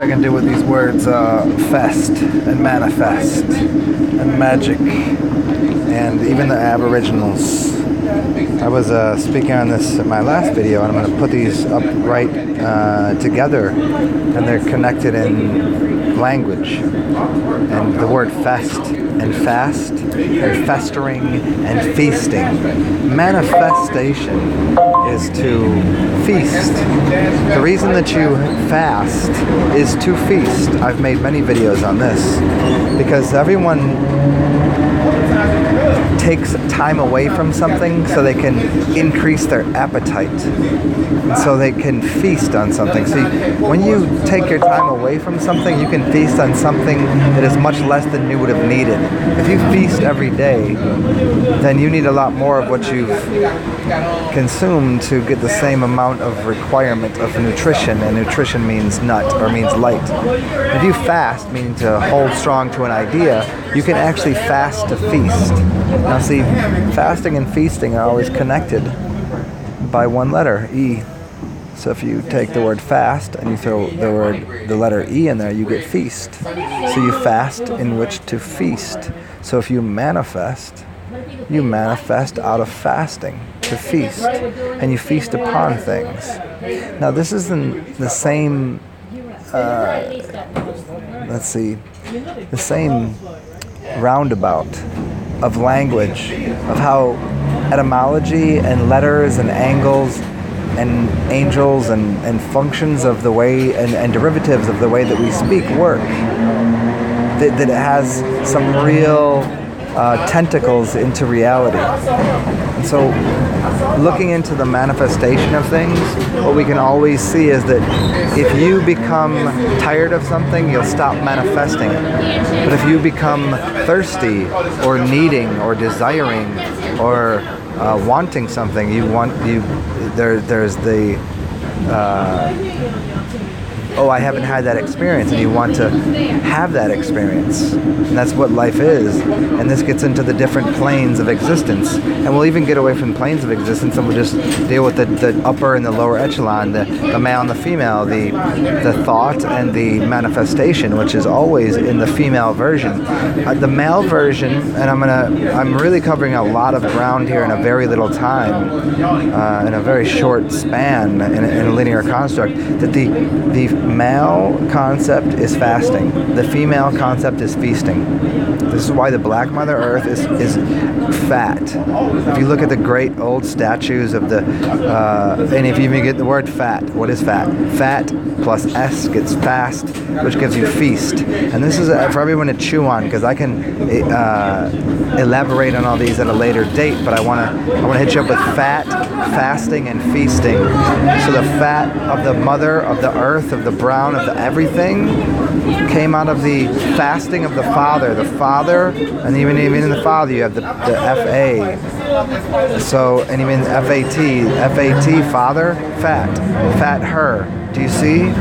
I can do with these words fest and manifest and magic and even the aboriginals. I was speaking on this in my last video, and I'm going to put these up right together, and they're connected in language. And the word fest and fast and festering and feasting. Manifestation is to feast. The reason that you fast is to feast. I've made many videos on this because everyone takes time away from something so they can increase their appetite, and so they can feast on something. See, when you take your time away from something, you can feast on something that is much less than you would have needed. If you feast every day, then you need a lot more of what you've consumed to get the same amount of requirement of nutrition, and nutrition means nut or means light. If you fast, meaning to hold strong to an idea, you can actually fast to feast. Now see, fasting and feasting are always connected by one letter, E. So if you take the word fast and you throw the letter E in there, you get feast. So you fast in which to feast. So if you manifest out of fasting to feast, and you feast upon things. Now this is in the same, the same roundabout of language, of how etymology and letters and angles and angels and functions of the way and derivatives of the way that we speak work. That it has some real tentacles into reality. And so looking into the manifestation of things, what we can always see is that if you become tired of something, you'll stop manifesting it. But if you become thirsty or needing or desiring or wanting something, there's the I haven't had that experience, and you want to have that experience. And that's what life is. And this gets into the different planes of existence. And we'll even get away from planes of existence, and we'll just deal with the upper and the lower echelon, the male and the female, the thought and the manifestation, which is always in the female version. The male version, and I'm really covering a lot of ground here in a very little time, in a very short span, in a linear construct, that the male concept is fasting. The female concept is feasting. This is why the Black Mother Earth is fat. If you look at the great old statues of and if you even get the word fat, what is fat? Fat plus S gets fast, which gives you feast. And this is for everyone to chew on, because I can elaborate on all these at a later date, but I want to hit you up with fat, fasting, and feasting. So the fat of the mother, of the earth, of the brown, of the everything came out of the fasting of the father. The father, and even in the father you have the F-A. So, and even F-A-T, father, fat her. Do you see?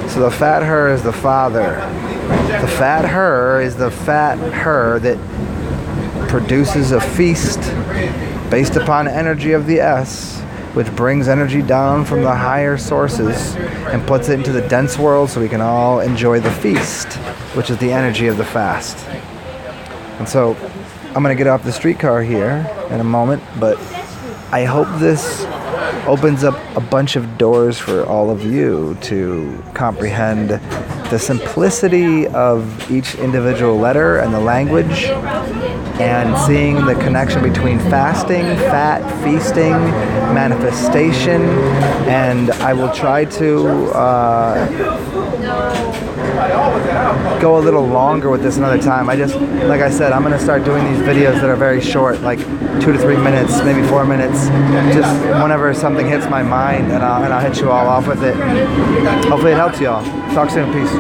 So the fat her is the father. The fat her is the fat her that produces a feast based upon energy of the S, which brings energy down from the higher sources and puts it into the dense world so we can all enjoy the feast, which is the energy of the fast. And so I'm going to get off the streetcar here in a moment, but I hope this opens up a bunch of doors for all of you to comprehend the simplicity of each individual letter and the language, and seeing the connection between fasting, fat, feasting, manifestation. And I will try to go a little longer with this another time. Like I said, I'm going to start doing these videos that are very short, like 2 to 3 minutes, maybe 4 minutes, just whenever something hits my mind, and I'll hit you all off with it. Hopefully it helps you all. Talk soon. Peace.